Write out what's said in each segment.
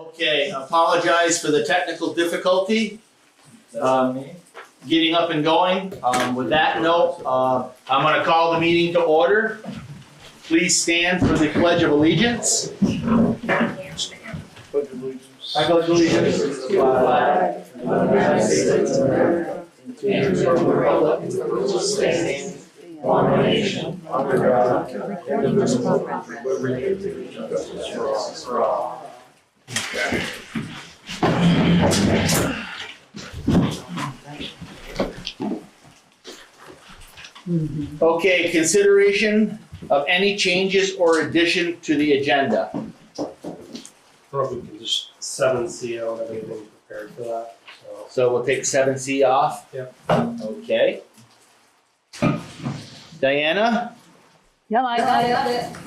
Okay, apologize for the technical difficulty. Getting up and going. With that note, I'm going to call the meeting to order. Please stand for the Pledge of Allegiance. I pledge allegiance to the flag of the United States of America and to the republic for which it stands, one nation, under God, indivisible, with liberty and justice for all. Okay, consideration of any changes or addition to the agenda. Probably can just 7C, I don't have anything prepared for that, so. So we'll take 7C off? Yep. Okay. Diana? Yeah, I got it.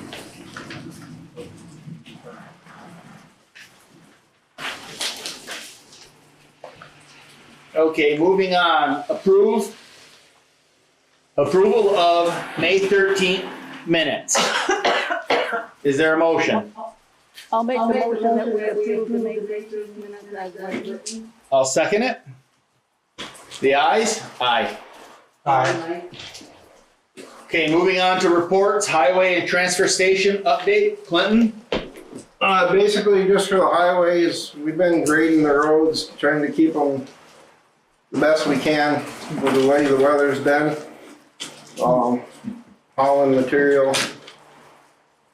Okay, moving on. Approval of May 13th minutes. Is there a motion? I'll make the motion that we approve the May 13th minutes as written. I'll second it. The ayes? Aye. Aye. Okay, moving on to reports, highway and transfer station update. Clinton? Basically, just for the highways, we've been grading the roads, trying to keep them the best we can with the way the weather's been. Hauling material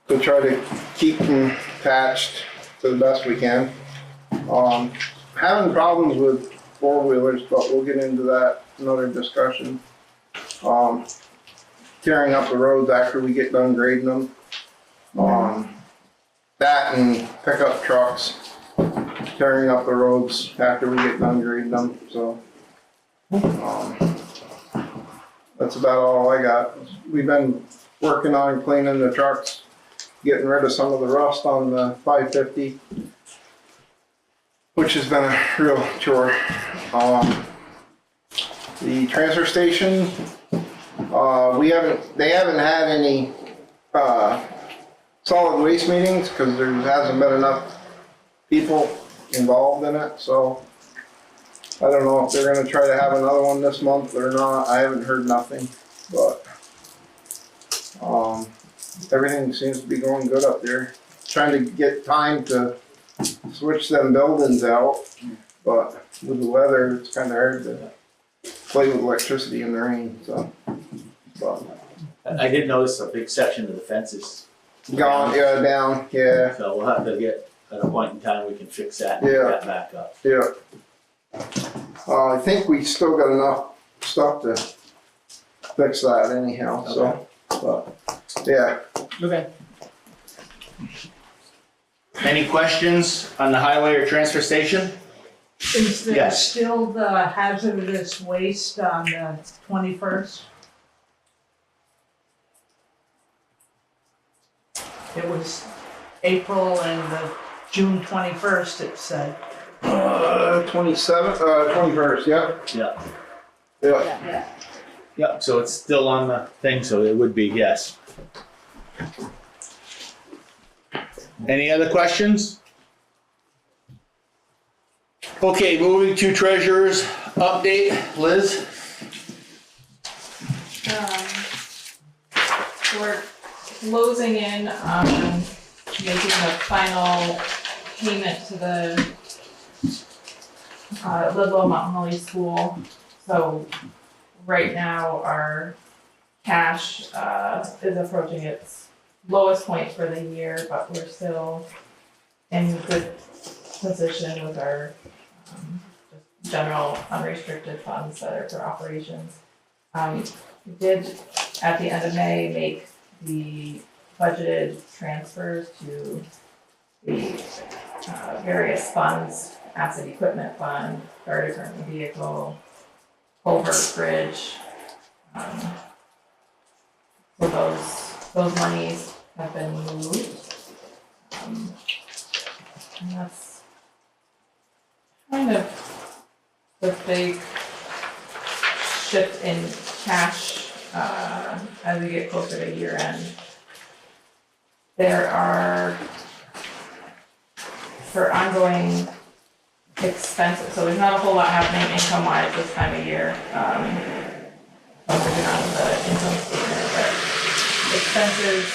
to try to keep them patched to the best we can. Having problems with four-wheelers, but we'll get into that another discussion. Tearing up the roads after we get done grading them. That and pickup trucks tearing up the roads after we get done grading them, so. That's about all I got. We've been working on cleaning the trucks, getting rid of some of the rust on the 550, which has been a real chore. The transfer station, they haven't had any solid waste meetings because there hasn't been enough people involved in it, so I don't know if they're gonna try to have another one this month or not. I haven't heard nothing, but everything seems to be going good up there. Trying to get time to switch them buildings out, but with the weather, it's kinda hard to play with electricity in the rain, so. But I did notice a big section of the fence is gone, yeah, down, yeah, so we'll have to get, at a point in time, we can fix that and get Yeah. that back up. yeah. I think we still got enough stuff to fix that anyhow, so, but, yeah. Okay. Any questions on the highway or transfer station? Is there Yes. still the hazardous waste on the 21st? It was April and the June 21st, it said. 21st, yeah, Yeah. yeah. Yep, so it's still on the thing, so it would be, yes. Any other questions? Okay, moving to treasurer's update, Liz? We're closing in on making the final payment to the Ludlow Mount Holly School. So right now, our cash is approaching its lowest point for the year, but we're still in good position with our just general unrestricted funds that are for operations. We did, at the end of May, make the budgeted transfers to the various funds, asset equipment fund, fire department vehicle, culvert bridge. So those monies have been moved. And that's kind of the big shift in cash as we get closer to year end. There are for ongoing expenses, so there's not a whole lot happening income-wise this time of year. I'm working on the income statement, but expenses,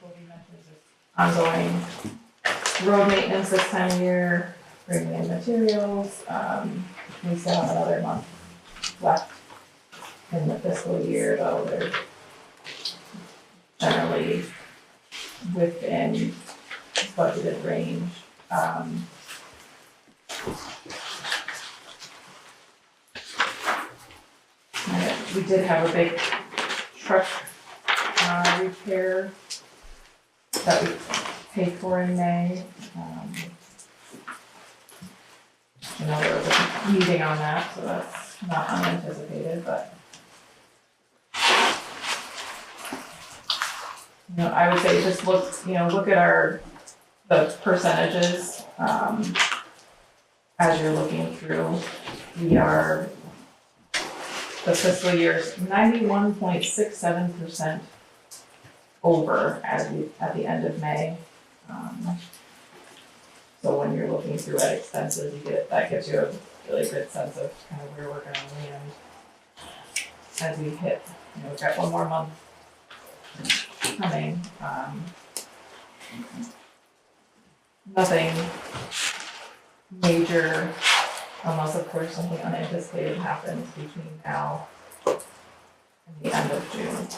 what we mentioned is just ongoing road maintenance this time of year, bringing in materials. We still have another month left in the fiscal year, though they're generally within budgeted range. We did have a big truck repair that we paid for in May. There was a meeting on that, so that's not unanticipated, but I would say just look at the percentages as you're looking through. The fiscal year's 91.67% over at the end of May. So when you're looking through at expenses, that gives you a really good sense of kind of where we're going to land as we hit. We've got one more month coming. Nothing major, unless of course something unanticipated happens between now and the end of June.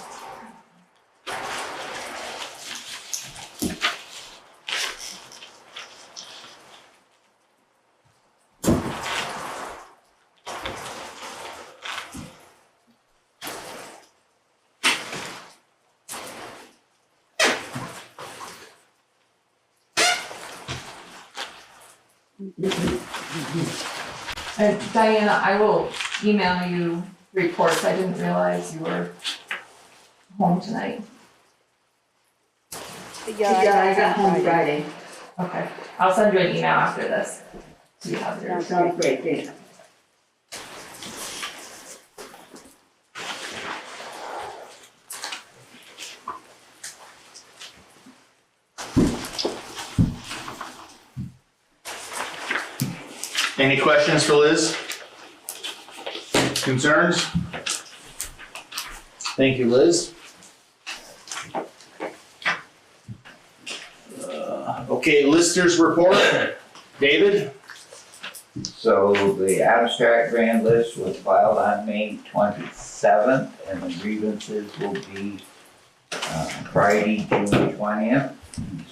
And Diana, I will email you reports. I didn't realize you were home tonight. Yeah, I got home Friday. Okay, I'll send you an email after this. So you have yours. Sounds great, thanks. Any questions for Liz? Concerns? Thank you, Liz. Okay, listers report. David? So the abstract grand list was filed on May 27th, and the grievances will be Friday, June 20th.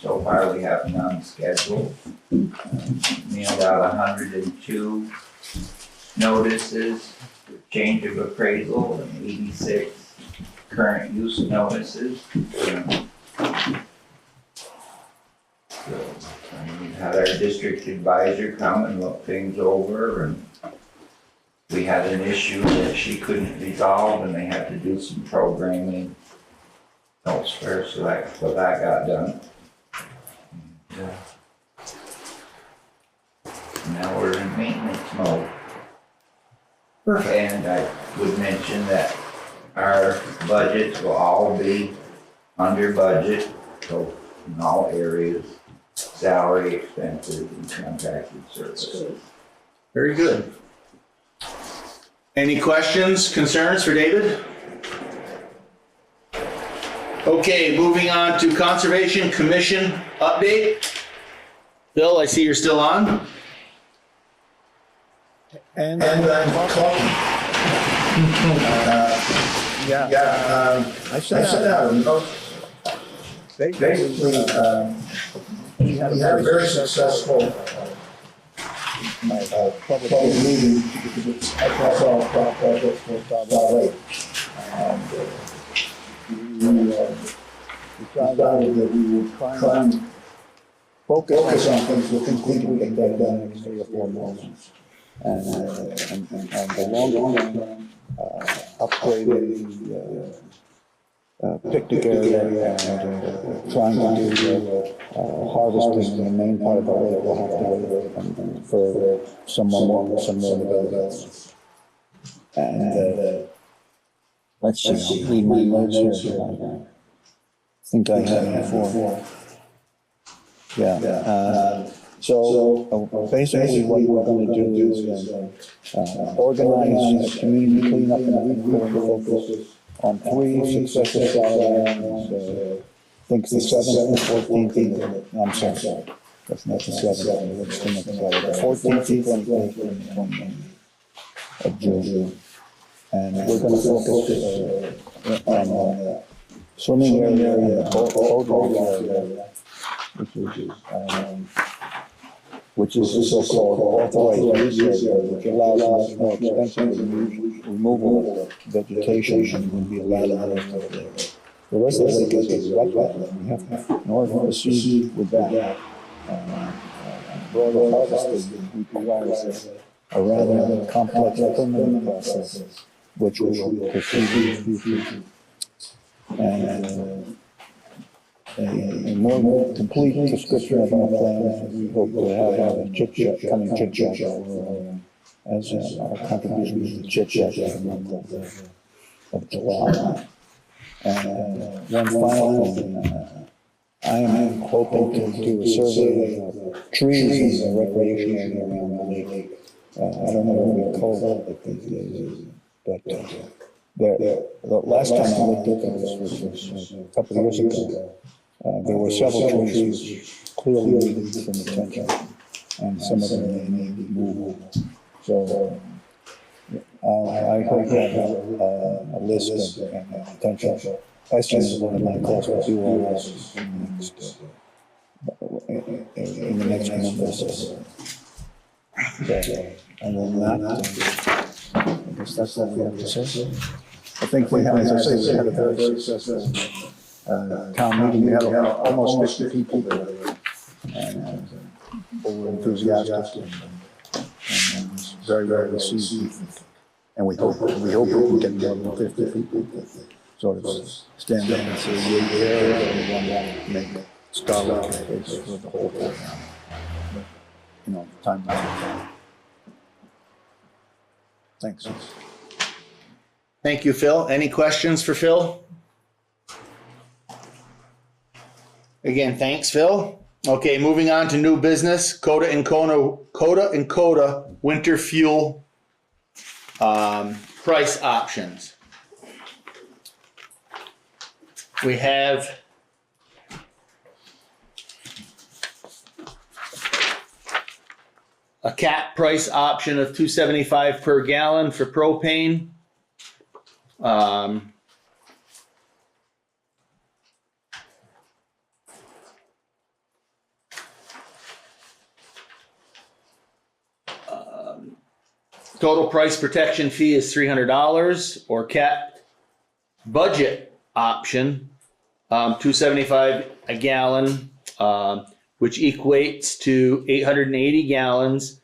So far, we have none scheduled. Mailed out 102 notices for change of appraisal and 86 current use notices. We had our district advisor come and look things over, and we had an issue that she couldn't resolve, and they had to do some programming elsewhere, so that got done. Now we're in maintenance mode. And I would mention that our budgets will all be under budget, so in all areas, salary, expenses, and contracted services. Very good. Any questions, concerns for David? Okay, moving on to Conservation Commission update. Bill, I see you're still on. And I'm talking. I sent out a note. Basically, we had a very successful public meeting across all projects for Lake. And we decided that we would try and focus on things we think we can get done in 3 or 4 months. And the long run, upgrading the picnic area and trying to do harvesting in the main part of the lake. We'll have to wait for some more developments. And let's see, I'll read my notes here. I think I had it before. Yeah. So basically what we're gonna do is organize a community cleanup and recall focus on 3 successive Saturdays. I think it's the 7th and 14th, I'm sorry, that's not the 7th, let's think of the 14th and 25th and 29th of June. And we're gonna focus on swimming area and the boat area, which is the so-called authorized use area, which allows much more extensive removal of vegetation and will be allowed out of there. The rest of the lake is wetland. We have to, in order to proceed with that, broader harvesting requires a rather complex permitting process, which we will proceed with. And a more complete description of our plans, we hope to have a chit-chat, coming chit-chat, as our contribution to chit-chat for the month of July. And one final thing, I am hoping to do a survey of trees in the recreation area around the lake. I don't know what we call it these days, but the last time I looked at this, which was a couple of years ago, there were several trees which clearly needed some attention, and some of them may be moved. So I hope to have a list of potential estimates of what it might cost to do all this in the next number of years. And then that, I guess that's all we have to say. I think we have, as I say, we had a very successful town meeting. We had almost 50 people there, and over enthusiastic and very, very received. And we hope we can get more than 50 people sort of stand up and say, yeah, we want to make Starlight a place for the whole town. But, you know, time. Thanks. Thank you, Phil. Any questions for Phil? Again, thanks, Phil. Okay, moving on to new business, Coda and Coda winter fuel price options. We have a cap price option of $2.75 per gallon for propane. Total price protection fee is $300, or cap budget option, $2.75 a gallon, which equates to 880 gallons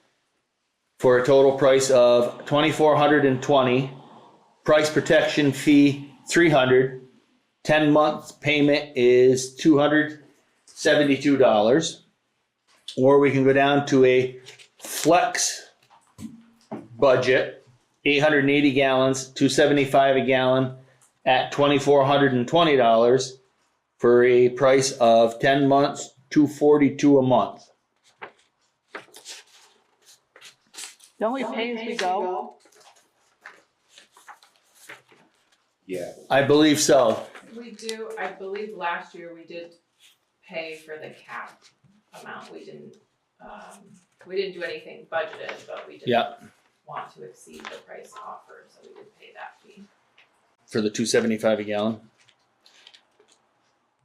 for a total price of $2,420. Price protection fee $300. 10-month payment is $272. Or we can go down to a flex budget, 880 gallons, $2.75 a gallon at $2,420 for a price of 10 months, $242 a month. Don't we pay as we go? Yeah. I believe so. We do, I believe last year we did pay for the cap amount. We didn't do anything budgeted, but we did want to exceed the price offered, so we did pay that fee. For the $2.75 a gallon.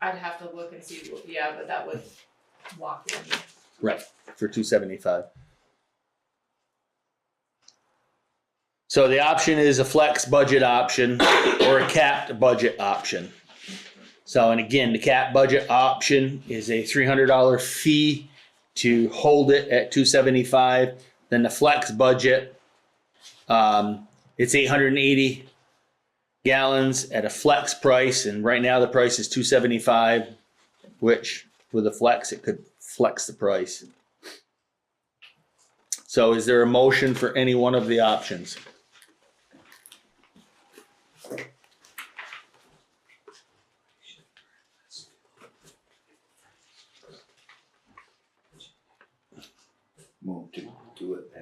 I'd have to look and see, but that would lock in. Right, for $2.75. So the option is a flex budget option or a capped budget option. So, and again, the capped budget option is a $300 fee to hold it at $2.75. Then the flex budget, it's 880 gallons at a flex price, and right now the price is $2.75, which with a flex it could flex the price. So is there a motion for any one of the options?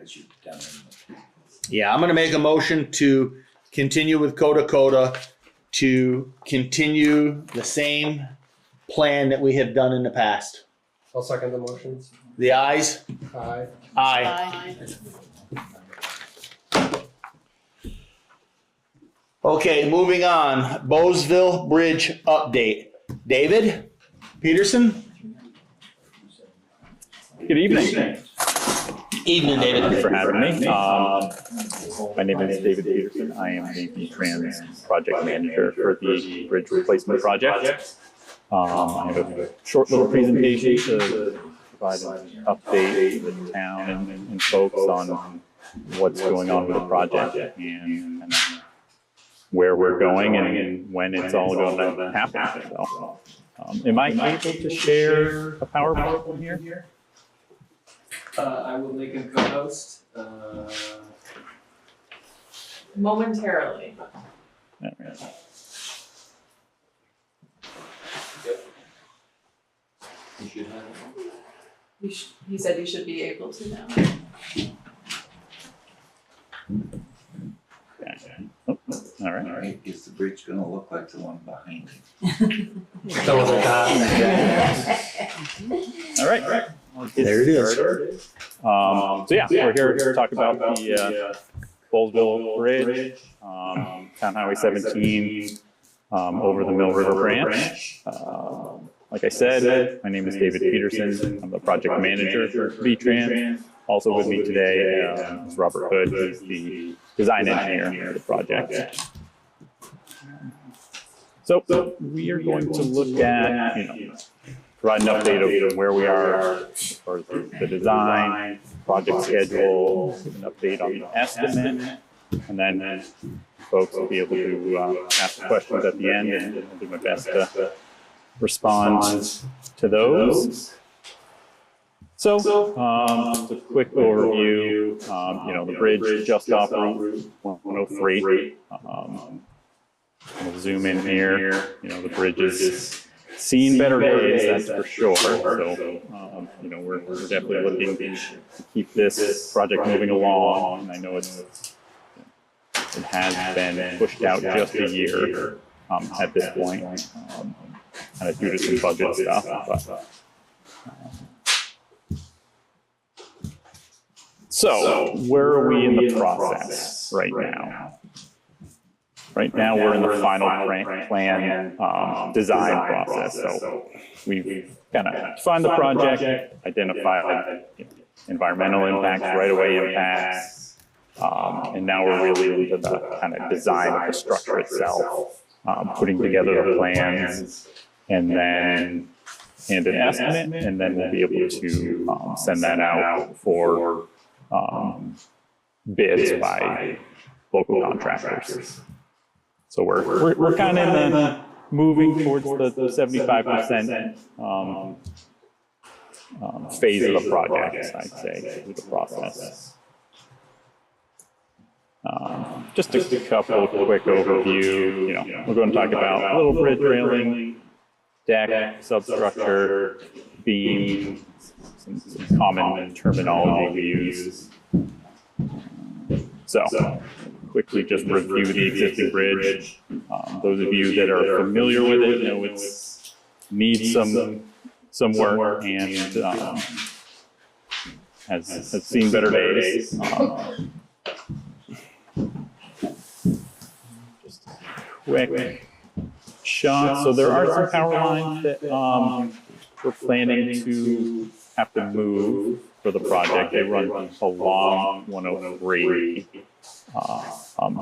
as you've done in the past. Yeah, I'm gonna make a motion to continue with Coda to continue the same plan that we have done in the past. I'll second the motions. The ayes? Aye. Aye. Okay, moving on. Bowesville Bridge update. David Peterson? Good evening. Evening, David. Thank you for having me. My name is David Peterson. I am the V-Trans project manager for the bridge replacement project. I have a short little presentation to provide an update to the town and folks on what's going on with the project and where we're going and when it's all going to happen. So, am I able to share a PowerPoint from here? I will make a co-host. Momentarily. All right. You should have it. He said you should be able to now. Oh, all right. All right, is the bridge gonna look like the one behind it? That was a All right. There it is. So yeah, we're here to talk about the Bowesville Bridge, Town Highway 17, over the Mill River Branch. Like I said, my name is David Peterson. I'm the project manager for V-Trans. Also with me today is Robert Hood. He's the design engineer for the project. So we are going to look at, provide an update of where we are as far as the design, project schedule, an update on the estimate, and then folks will be able to ask questions at the end, and I'll do my best to respond to those. So, just a quick overview. The bridge just off Route 103. We'll zoom in here. The bridge is seen better days, that's for sure. So, we're definitely looking to keep this project moving along. And I know it has been pushed out just a year at this point, kind of due to some budget stuff. But, so, where are we in the process right now? Right now, we're in the final plan design process. So we've kind of defined the project, identified environmental impacts, right-of-way impacts, and now we're really into the kind of design of the structure itself, putting together the plans, and an estimate, and then we'll be able to send that out for bids by local contractors. So we're kind of in the moving towards the 75% phase of the project, I'd say, through the process. Just a couple quick overview. We're going to talk about little bridge railing, deck, substructure, beam, some common terminology we use. So, quickly just review the existing bridge. Those of you that are familiar with it know it needs some work and has seen better days. Just a quick shot. So there are some power lines that we're planning to have to move for the project. They run along 103.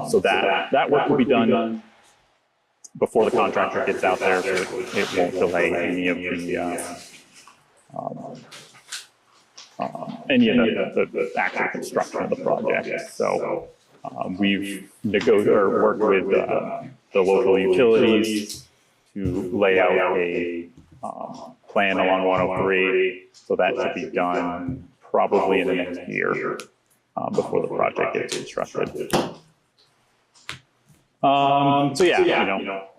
So that work will be done before the contractor gets out there, so it won't delay any of the actual construction of the project. So we've worked with the local utilities to lay out a plan along 103. So that should be done probably in the next year. Before the project gets constructed.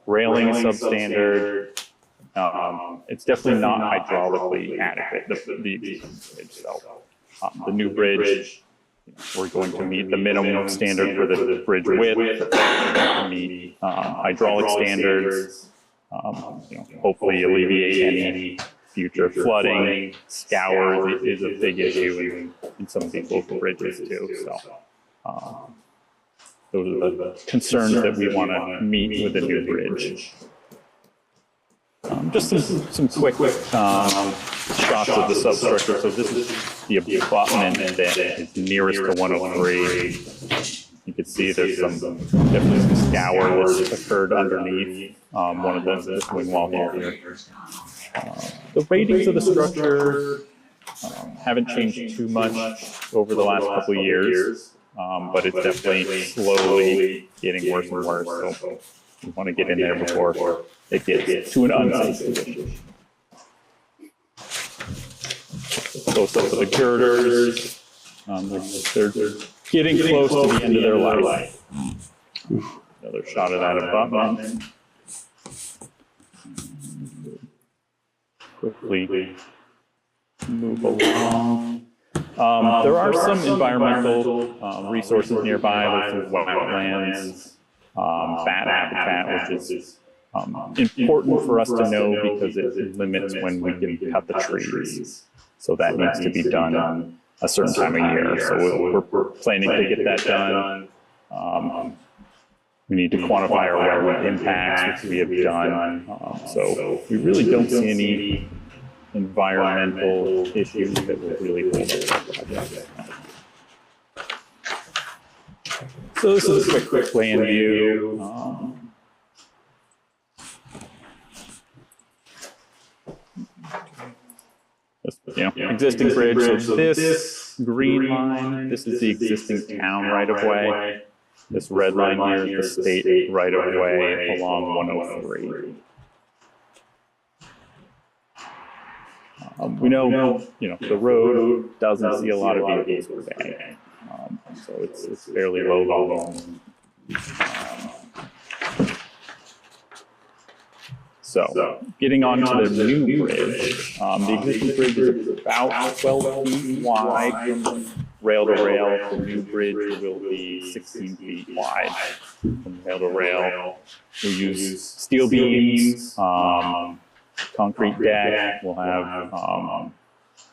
Railing is substandard. It's definitely not hydraulically adequate, the existing bridge. So the new bridge we're going to meet the minimum standard for the bridge width, meet hydraulic standards, hopefully alleviate any future flooding. Scours is a big issue in some of these local bridges too. So those are the concerns that we want to meet with the new bridge. Just some quick shots of the substructure. So this is the abutment that is nearest to 103. You can see there's definitely some scour that's occurred underneath one of the wing wall here. The ratings of the structure haven't changed too much over the last couple of years, but it's definitely slowly getting worse and worse. So we want to get in there before it gets to an unsafe condition. Close up to the girders. They're getting close to the end of their life. Another shot of that abutment. Quickly move along. There are some environmental resources nearby. There's wetlands, bat habitat, which is important for us to know because it limits when we can cut the trees. So that needs to be done a certain time of year. So we're planning to get that done. We need to quantify our wetland impacts, which we have done. So we really don't see any environmental issues that will really hold us up the project. So this is a quick plan view. Existing bridge. So this green line, this is the existing town right-of-way. This red line here is the state right-of-way along 103. We know, the road doesn't see a lot of vehicles per day, so it's fairly low volume. So, getting on to the new bridge, the existing bridge is about 12 feet wide from rail to rail. The new bridge will be 16 feet wide from rail to rail. We use steel beams, concrete deck. We'll have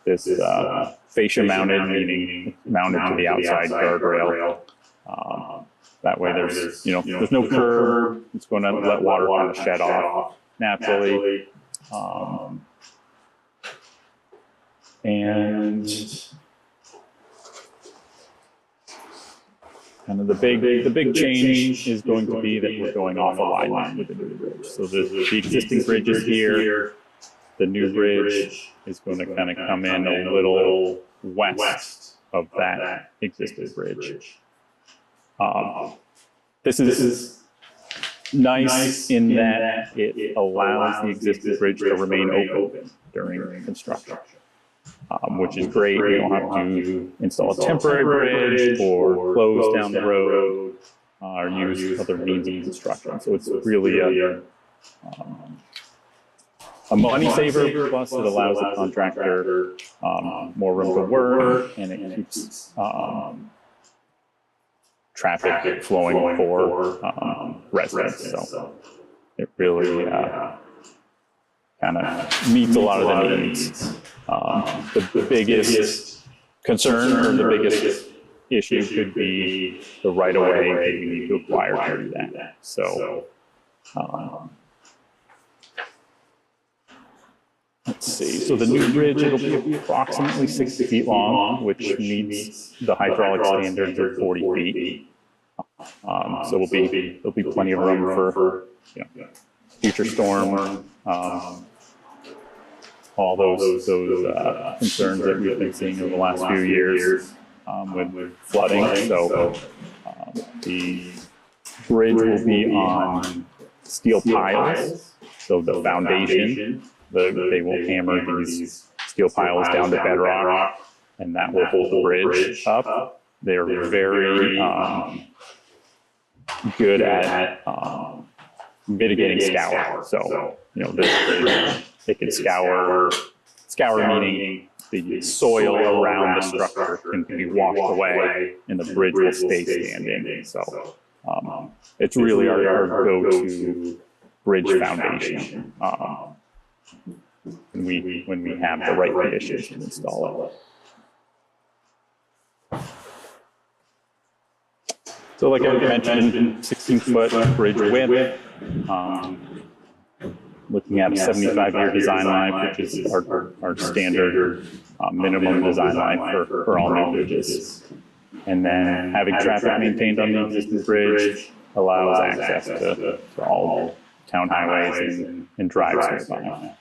this fascia mounted, meaning mounted to the outside guardrail. That way there's no curb. It's going to let water kind of shed off naturally. And kind of the big change is going to be that we're going off alignment with the new bridge. So the existing bridge is here. The new bridge is going to kind of come in a little west of that existing bridge. This is nice in that it allows the existing bridge to remain open during construction, which is great. We don't have to install a temporary bridge or close down the road or use other means of construction. So it's really a money saver, plus it allows the contractor more room to work, and it keeps traffic flowing for residents. So it really kind of meets a lot of the needs. The biggest concern or the biggest issue could be the right-of-way that we need to acquire to do that. So let's see. So the new bridge, it'll be approximately 60 feet long, which meets the hydraulic standards of 40 feet. So there'll be plenty of room for future storm, all those concerns that we've been seeing over the last few years with flooding. So the bridge will be on steel piles. So the foundation, they will hammer these steel piles down to bedrock, and that will hold the bridge up. They're very good at mitigating scour. So, this bridge, it can scour meaning the soil around the structure can be washed away and the bridge will stay standing. So it's really our go-to bridge foundation when we have the right conditions to install it. So like I mentioned, 16-foot bridge width, looking at a 75-year design life, which is our standard minimum design life for all new bridges. And then having traffic maintained on the existing bridge allows access to all town highways and drives nearby.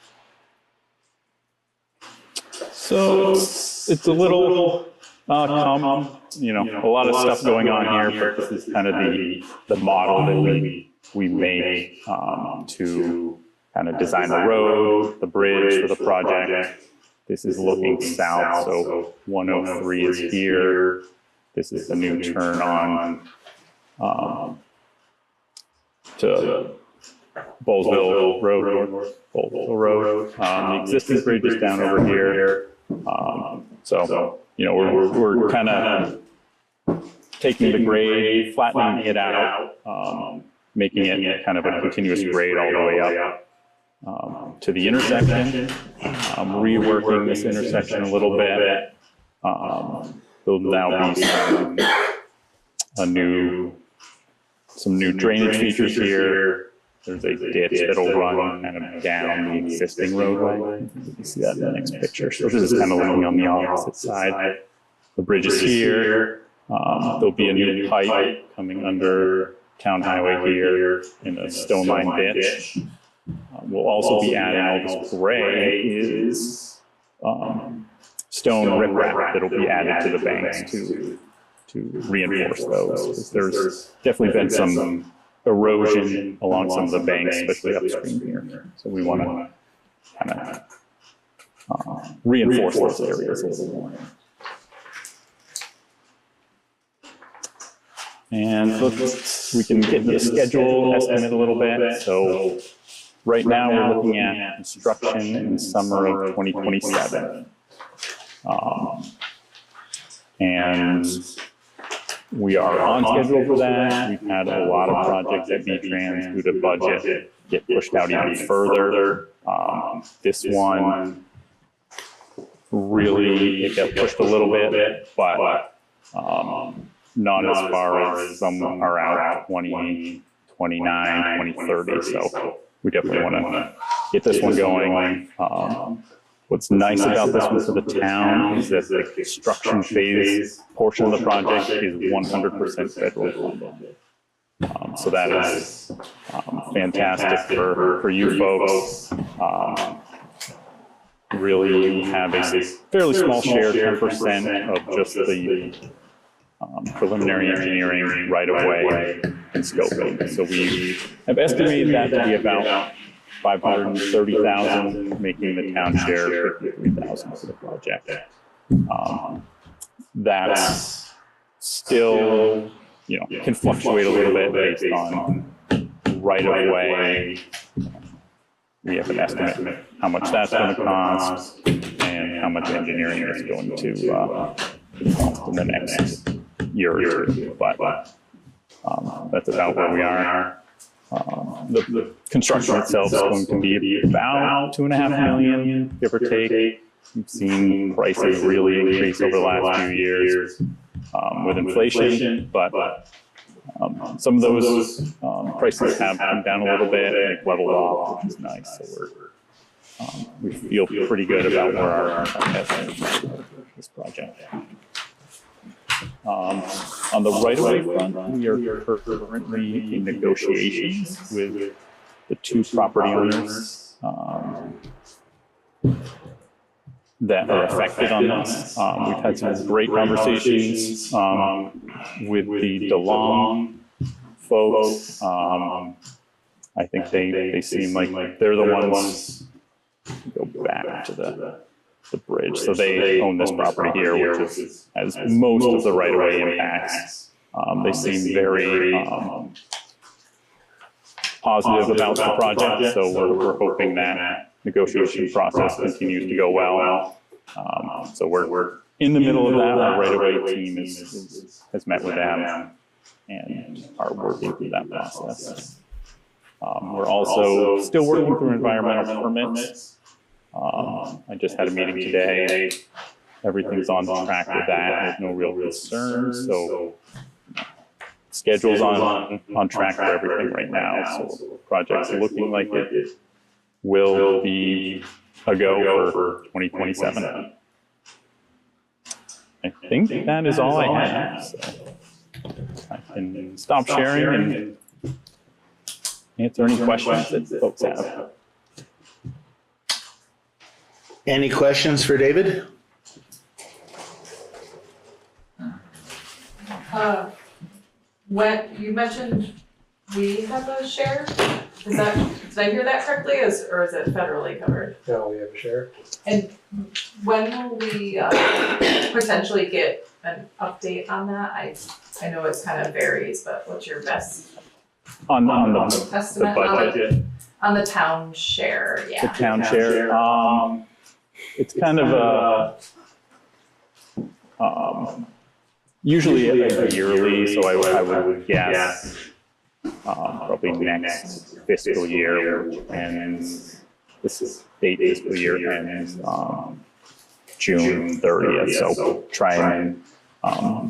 So it's a little you know, a lot of stuff going on here, but this is kind of the model that we make to kind of design the road, the bridge for the project. This is looking south, so 103 is here. This is the new turn on to Bowlesville Road, Bowlesville Road. The existing bridge is down over here. So, you know, we're kind of taking the grade, flattening it out, making it kind of a continuous grade all the way up to the intersection, reworking this intersection a little bit. There'll now be some new drainage features here. There's a ditch that'll run kind of down the existing roadway. You can see that in the next picture. So this is kind of looking on the opposite side. The bridge is here. There'll be a new pipe coming under Town Highway here in a stone line ditch. We'll also be adding all this gray is stone riprap that'll be added to the banks to reinforce those. There's definitely been some erosion along some of the banks, especially upstream here. So we want to kind of reinforce those areas a little more. And we can get the schedule estimate a little bit. So right now we're looking at construction in the summer of 2027. And we are on schedule for that. We've had a lot of projects at V-Trans due to budget get pushed out even further. This one really, it got pushed a little bit, but not as far as some are out 2029, 2030. So we definitely want to get this one going. What's nice about this one for the town is that the construction phase portion of the project is 100% federal funded. So that is fantastic for you folks. Really have a fairly small share, 10% of just the preliminary engineering right of way and scoping. So we have estimated that to be about $530,000, making the town share $53,000 for the project. That's still, you know, can fluctuate a little bit based on right of way. We have an estimate how much that's going to cost and how much engineering is going to cost in the next year or two. But that's about where we are. The construction itself is going to be about $2.5 million, give or take. We've seen prices really increase over the last few years with inflation, but some of those prices have come down a little bit and they've leveled off, which is nice. So we feel pretty good about where our estimate is for this project. On the right-of-way front, we are currently in negotiations with the two property owners that are affected on this. We've had some great conversations with the DeLong folks. I think they seem like they're the ones go back to the bridge. So they own this property here, which has most of the right-of-way impacts. They seem very positive about the project, so we're hoping that negotiation process continues to go well. So we're in the middle of that. Our right-of-way team has met with them and are working through that process. We're also still working through environmental permits. I just had a meeting today. Everything's on track with that. There's no real concerns. So schedule's on track for everything right now. So the project's looking like it will be a go for 2027. I think that is all I have. So I can stop sharing and answer any questions that folks have. Any questions for David? When you mentioned we have a share, did I hear that correctly, or is it federally covered? No, we have a share. And when will we potentially get an update on that? I know it's kind of varies, but what's your best On the estimate budget, on the town share? the Yeah. town share, it's kind of usually a yearly, so I would guess probably next fiscal year, and this is state fiscal year ends June 30th. So we'll try and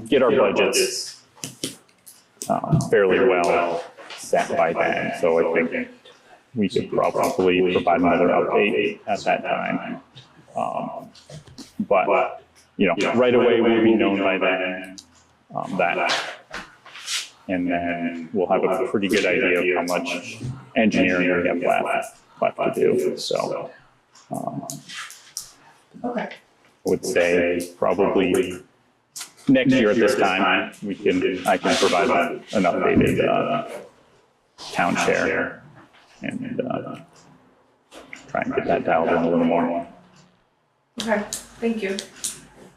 get our budgets fairly well set by then. So I think we could probably provide another update at that time. But you know, right away we'll be known by then that, and then we'll have a pretty good idea of how much engineering we have left to do. So Okay. I would say probably next year at this time I can provide an updated town share and try and get that dialed in a little more. Okay. Thank you.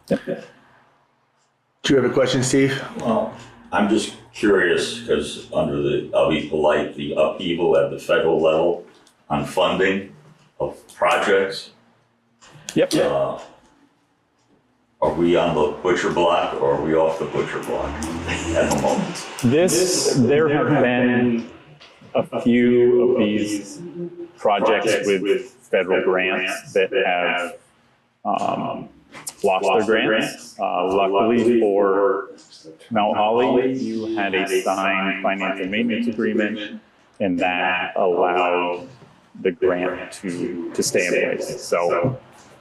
Do you have a question, Steve? Well, I'm just curious, because I'll be polite, the upheaval at the federal level on funding of projects. Yep. Are we on the butcher block or are we off the butcher block at the moment? There have been a few of these projects with federal grants that have lost their grants. Luckily for Mount Holly, you had a signed finance and maintenance agreement, and that allowed the grant to stay in place. So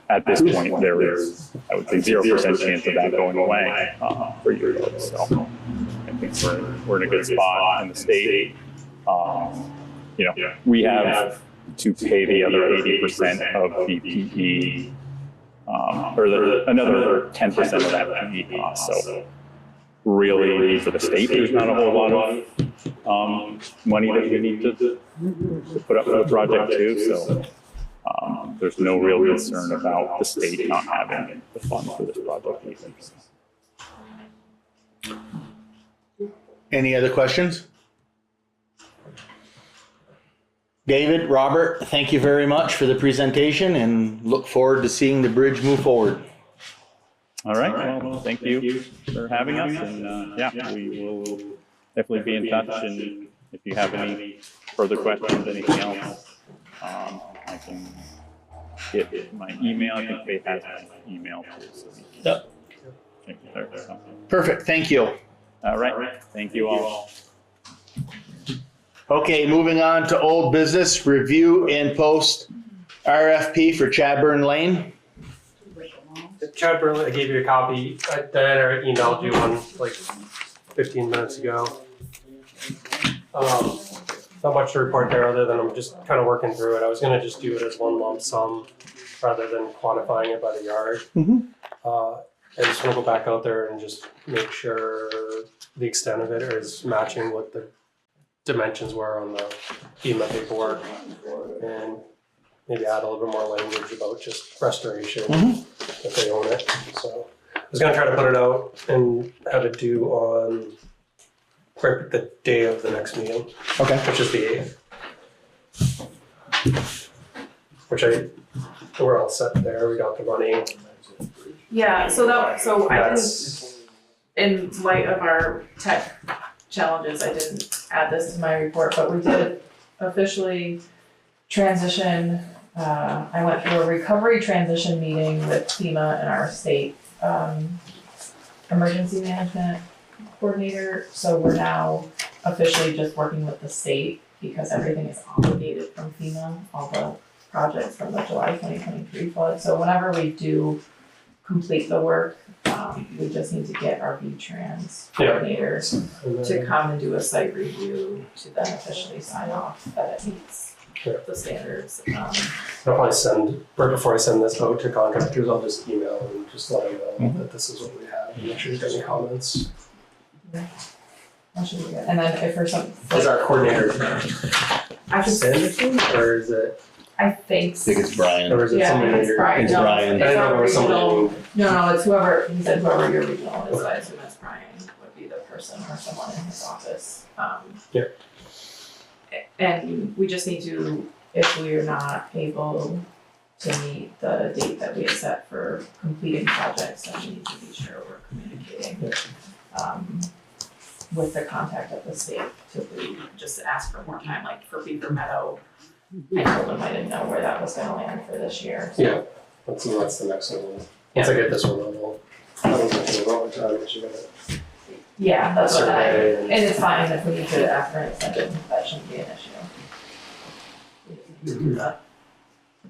at this point, there is, I would say, 0% chance of that going away for you folks. So I think we're in a good spot in the state. You know, we have to pay the other 80% of the PE, or another 10% of that PE cost. So really, for the state, there's not a whole lot of money that we need to put up for the project too. So there's no real concern about the state not having the funds for this project either. Any other questions? David, Robert, thank you very much for the presentation and look forward to seeing the bridge move forward. All right, well, thank you for having us, and yeah, we will definitely be in touch, and if you have any further questions, anything else, I can get my email. I think Faith has my email too. So Yep. Perfect, thank you. All right, thank you all. Okay, moving on to old business, review and post RFP for Chadburn Lane. Chad Burley, I gave you a copy. Diana emailed you one like 15 minutes ago. Not much to report there other than I'm just kind of working through it. I was gonna just do it as one lump sum rather than quantifying it by the yard. I just wanna go back out there and just make sure the extent of it is matching what the dimensions were on the FEMA paperwork, and maybe add a little bit more language about just restoration if they own it. So I was gonna try to put it out and have it due on right the day of the next meeting, Okay. which is the 8th. Which we're all set there. We got the money. Yeah, so I didn't, That's, in light of our tech challenges, I didn't add this to my report, but we did officially transition, I went through a recovery transition meeting with FEMA and our state, emergency management coordinator. So we're now officially just working with the state because everything is obligated from FEMA, all the projects from the July 2023 flood. So whenever we do complete the work, we just need to get our V-Trans coordinator to come and do a site review to then officially sign off that it meets the standards. I'll probably send, right before I send this out to contractors, I'll just email and just let them know that this is what we have, and make sure there's any comments. That should be good. And then if there's some. Is our coordinator I should Sanderson, or is it, I think. I think it's Brian. or is it Yeah, somebody that it's you're? Brian. It's No, Brian. I It's didn't know our there was regional, somebody. no, it's whoever, he said whoever your regional is, I assume it's Brian would be the person or someone in his office. Yeah. And we just need to, if we are not able to meet the date that we had set for completing projects, then we need to be sure we're communicating. With the contact at the state to just ask for more time, like for Beaver Meadow. I told him I didn't know where that was gonna land for this year. So. Yeah, that's the next one. Once I get this one level, I don't think it'll go over time, but you gotta Yeah, that's what I, survey and it's fine if we need to after an extension, that shouldn't be an issue. We can do that.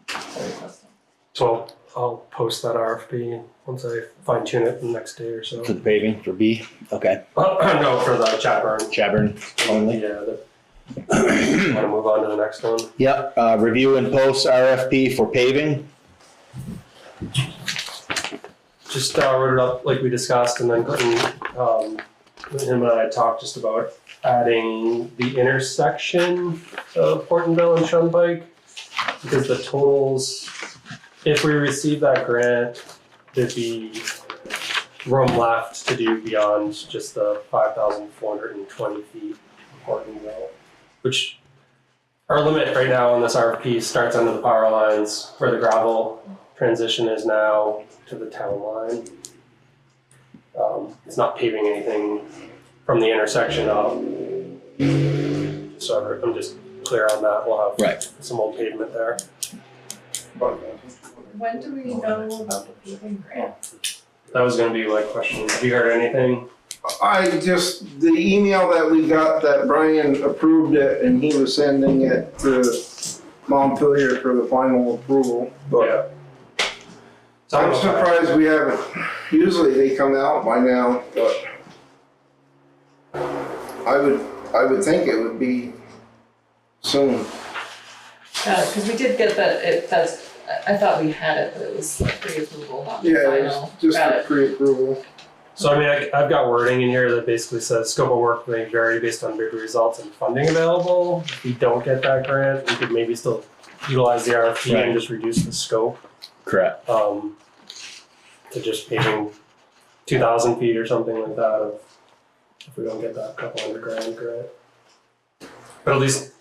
So request them. So I'll post that RFP once I fine tune it the next day or so. For the paving, for B, okay. No, for the Chatburn. Chabern only. Yeah, wanna move on to the next one? Yep, review and post RFP for paving. Just wrote it up like we discussed, and then Clinton, him and I talked just about adding the intersection of Portonville and Shunpike, because the totals, if we receive that grant, there'd be room left to do beyond just the 5,420 feet of Portonville, which our limit right now on this RFP starts under the power lines where the gravel transition is now to the town line. It's not paving anything from the intersection up. So I'm just clear on that. We'll have Right. some old pavement there. When do we know about the paving grant? That was gonna be my question. Have you heard anything? The email that we got that Brian approved it and he was sending it to Montpelier for the final approval, but Yeah. So I'm surprised we haven't, usually they come out by now, but I would think it would be soon. Cause we did get that, I thought we had it, but it was like pre-approval, not the Yeah, final. it was just Got a it. pre-approval. So I mean, I've got wording in here that basically says scope of work may vary based on bid results and funding available. If we don't get that grant, we could maybe still utilize the RFP Right. and just reduce the scope. Correct. To just paving 2,000 feet or something like that if we don't get that couple $100,000 grant. But at least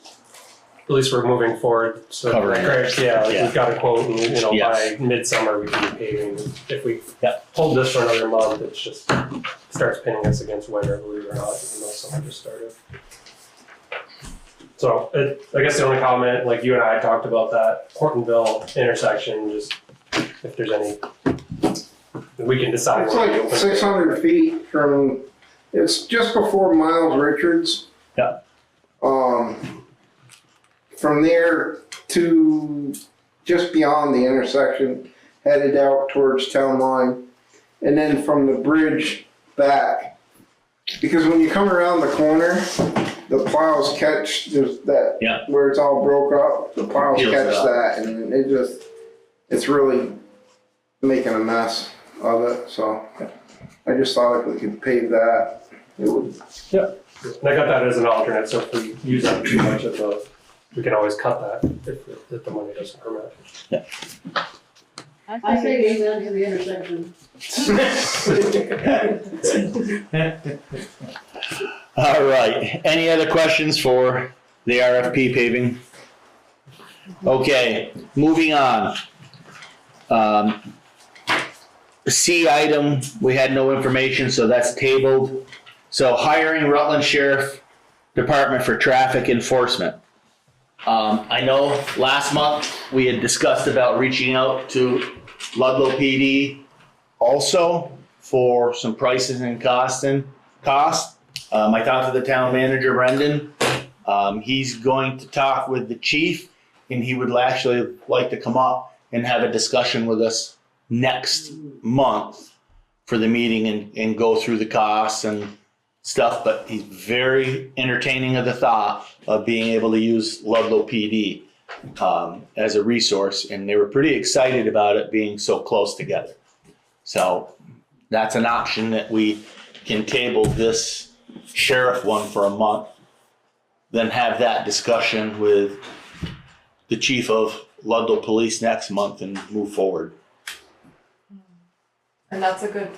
we're moving forward, so. Covering it. Great, yeah, like Yeah. we've got a quote and, Yes. by midsummer we can be paving. If we Yeah. hold this for another month, it's just starts pinning us against winter, believe it or not, even though summer just started. So I guess the only comment, like you and I talked about that Portonville intersection, just if there's any, we can decide. It's where we like open it. 600 feet from, it's just before Miles Richards. Yeah. From there to just beyond the intersection, headed out towards town line, and then from the bridge back. Because when you come around the corner, the plows catch, there's that, Yeah. where it's all broke up, the plows Peels it catch up. that, and it's really making a mess of it, so I just thought if we could pave that, it would. And I got that as an alternate, so if we use up too much of the, we can always cut that if the money doesn't permit. I say we go to the intersection. All right, any other questions for the RFP paving? Okay, moving on. C item, we had no information, so that's tabled. So hiring Rutland Sheriff Department for traffic enforcement. I know last month we had discussed about reaching out to Ludlow PD also for some prices and cost. I talked to the town manager, Brendan. He's going to talk with the chief, and he would actually like to come up and have a discussion with us next month for the meeting and go through the costs and stuff. But he's very entertaining of the thought of being able to use Ludlow PD as a resource, and they were pretty excited about it being so close together. So that's an option that we can table this sheriff one for a month, then have that discussion with the chief of Ludlow Police next month and move forward. And that's a good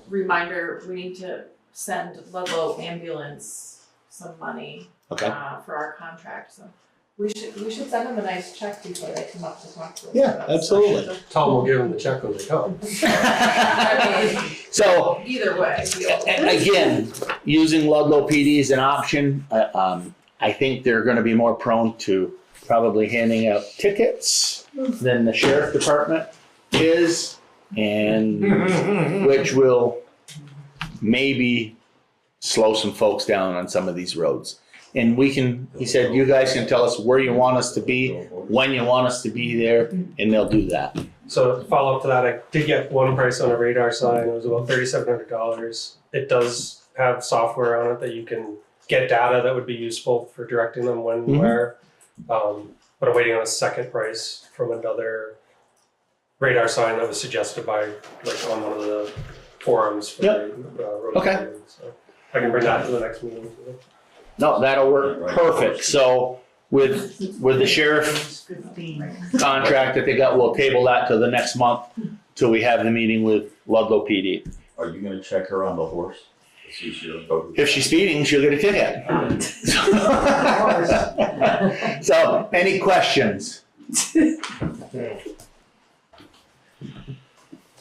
reminder, we need to send Ludlow Ambulance some money Okay. for our contract, so we should send them a nice check before they come up to talk to us. Yeah, about absolutely. stuff. Tell them we'll give them the check when they come. I mean, So either way. again, using Ludlow PD is an option. I think they're going to be more prone to probably handing out tickets than the sheriff department is, and which will maybe slow some folks down on some of these roads. And we can, he said, you guys can tell us where you want us to be, when you want us to be there, and they'll do that. So to follow up to that, I did get one price on a radar sign. It was about $3,700. It does have software on it that you can get data that would be useful for directing them when and where. But I'm waiting on a second price from another radar sign that was suggested by, like, on one of the forums for the road. Okay. Planning. So I can bring that to the next meeting. No, that'll work perfect. So with the sheriff contract that they got, we'll table that till the next month till we have the meeting with Ludlow PD. Are you gonna check her on the horse? If she's speeding, she'll get a ticket. So, any questions?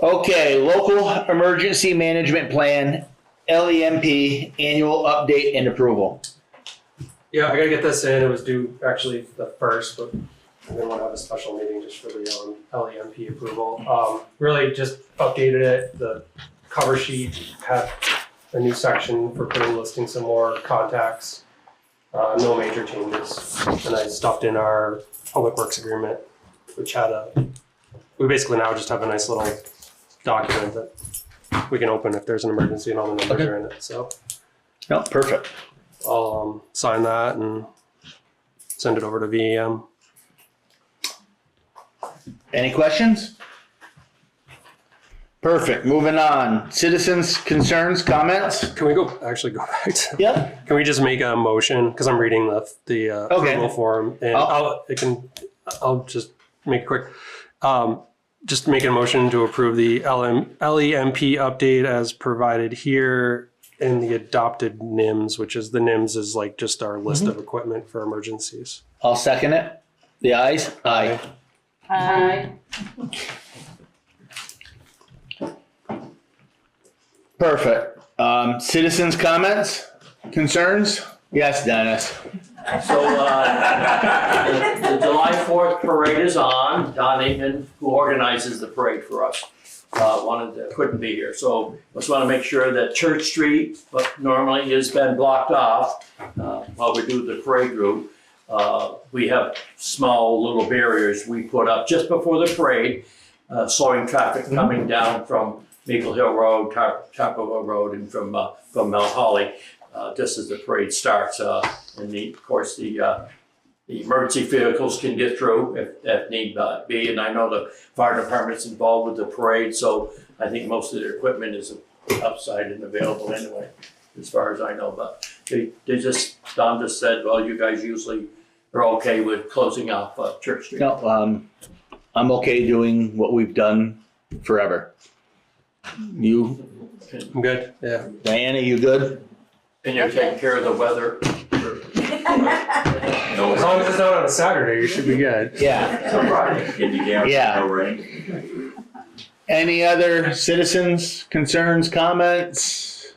Okay, local emergency management plan, LEMP, annual update and approval. Yeah, I gotta get this in. It was due actually the 1st, but I didn't want to have a special meeting just for the LEMP approval. Really just updated it. The cover sheet had a new section for listing some more contacts. No major changes. And I stuffed in our public works agreement, which had we basically now just have a nice little document that we can open if there's an emergency and all the numbers are in it. So No, perfect. I'll sign that and send it over to VEM. Any questions? Perfect, moving on. Citizens' concerns, comments? Can we actually go back to? Yep. Can we just make a motion, because I'm reading the approval form, and I'll just make it quick. Just make a motion to approve the LEMP update as provided here in the adopted NIMS, which is the NIMS is like just our list of equipment for emergencies. I'll second it. The ayes? Aye. Aye. Perfect. Citizens' comments, concerns? Yes, Dennis. So, the July 4th parade is on. Don Aikman, who organizes the parade for us, couldn't be here. So just want to make sure that Church Street, what normally has been blocked off while we do the parade route. We have small little barriers we put up just before the parade, slowing traffic coming down from Maple Hill Road, Chapel Road, and from Mount Holly. Just as the parade starts, and of course the emergency vehicles can get through if need be. And I know the fire department's involved with the parade, so I think most of their equipment is upside and available anyway, as far as I know. But Don just said, well, you guys usually are okay with closing off Church Street. No, I'm okay doing what we've done forever. You? I'm good. Yeah. Diana, you good? And you're taking care of the weather. As long as it's not on a Saturday, you should be good. Yeah. Can you guarantee Yeah. no rain? Any other citizens, concerns, comments?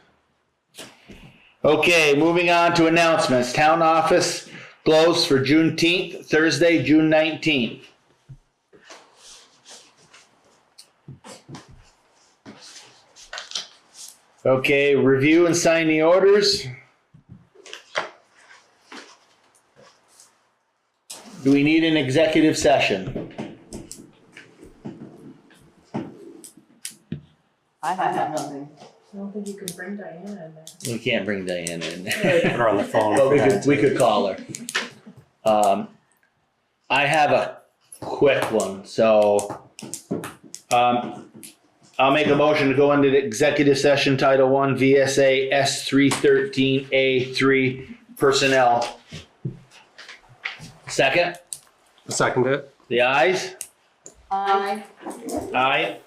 Okay, moving on to announcements. Town office closed for Juneteenth, Thursday, June 19th. Okay, review and sign the orders. Do we need an executive session? I have nothing. I don't think you can bring Diana in there. We can't bring Diana in. Put her on the phone. But we could call her. I have a quick one, so, I'll make a motion to go into the executive session, Title 1, VSA S313A3 Personnel. Second, Second it. the ayes? Aye. Aye.